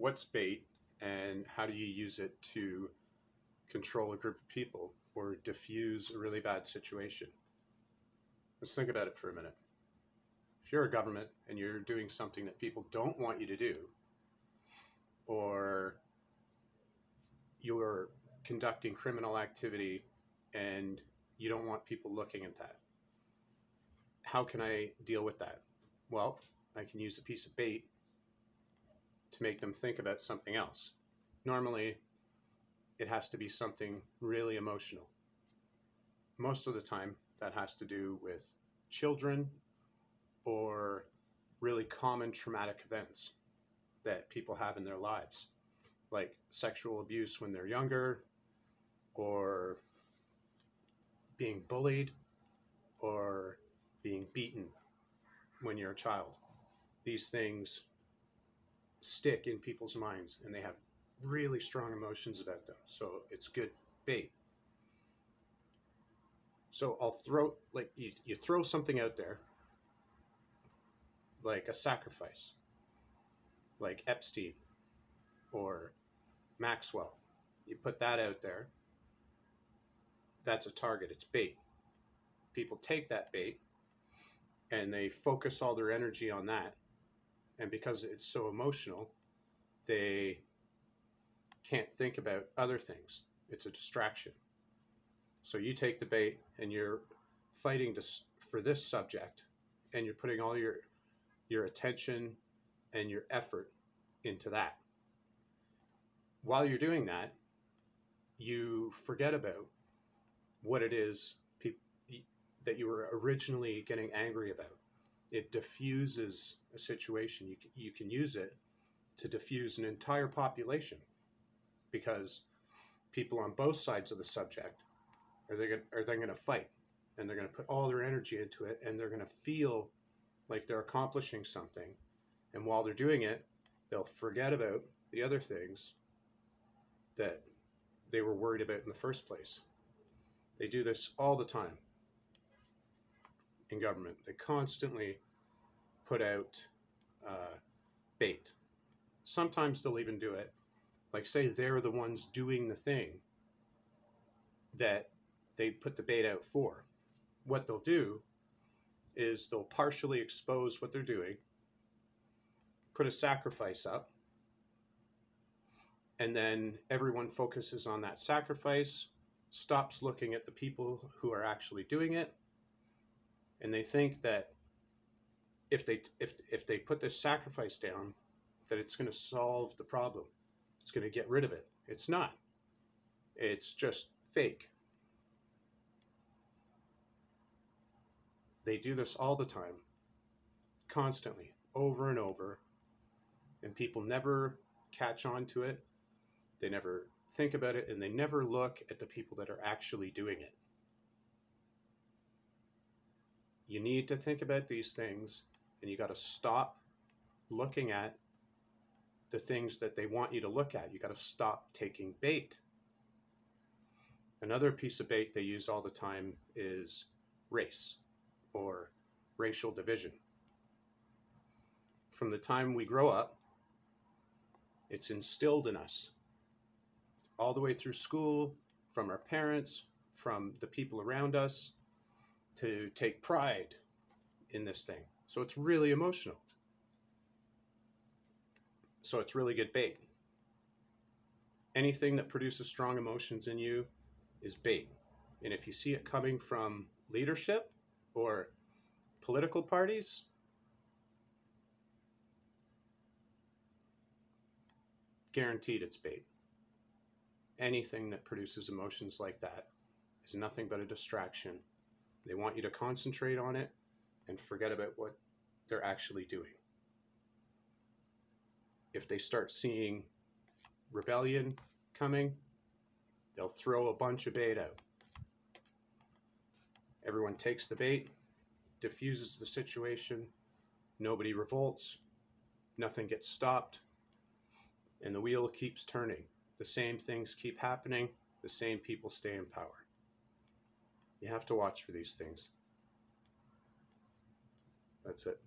what's bait and how do you use it to control a group of people or diffuse a really bad situation? Let's think about it for a minute. If you're a government and you're doing something that people don't want you to do, or you're conducting criminal activity and you don't want people looking at that, how can I deal with that? Well, I can use a piece of bait to make them think about something else. Normally, it has to be something really emotional. Most of the time, that has to do with children or really common traumatic events that people have in their lives, like sexual abuse when they're younger, or being bullied, or being beaten when you're a child. These things stick in people's minds and they have really strong emotions about them. So it's good bait. So I'll throw, like, you throw something out there, like a sacrifice, like Epstein or Maxwell. You put that out there, that's a target, it's bait. People take that bait and they focus all their energy on that. And because it's so emotional, they can't think about other things. It's a distraction. So you take the bait and you're fighting for this subject, and you're putting all your attention and your effort into that. While you're doing that, you forget about what it is that you were originally getting angry about. It diffuses a situation. You can use it to diffuse an entire population, because people on both sides of the subject are then going to fight, and they're going to put all their energy into it, and they're going to feel like they're accomplishing something. And while they're doing it, they'll forget about the other things that they were worried about in the first place. They do this all the time in government. They constantly put out bait. Sometimes they'll even do it, like, say they're the ones doing the thing that they put the bait out for. What they'll do is they'll partially expose what they're doing, put a sacrifice up, and then everyone focuses on that sacrifice, stops looking at the people who are actually doing it, and they think that if they put this sacrifice down, that it's going to solve the problem. It's going to get rid of it. It's not. It's just fake. They do this all the time, constantly, over and over, and people never catch on to it. They never think about it, and they never look at the people that are actually doing it. You need to think about these things, and you got to stop looking at the things that they want you to look at. You got to stop taking bait. Another piece of bait they use all the time is race or racial division. From the time we grow up, it's instilled in us all the way through school, from our parents, from the people around us, to take pride in this thing. So it's really emotional. So it's really good bait. Anything that produces strong emotions in you is bait. And if you see it coming from leadership or political parties, guaranteed it's bait. Anything that produces emotions like that is nothing but a distraction. They want you to concentrate on it and forget about what they're actually doing. If they start seeing rebellion coming, they'll throw a bunch of bait out. Everyone takes the bait, diffuses the situation, nobody revolts, nothing gets stopped, and the wheel keeps turning. The same things keep happening, the same people stay in power. You have to watch for these things. That's it.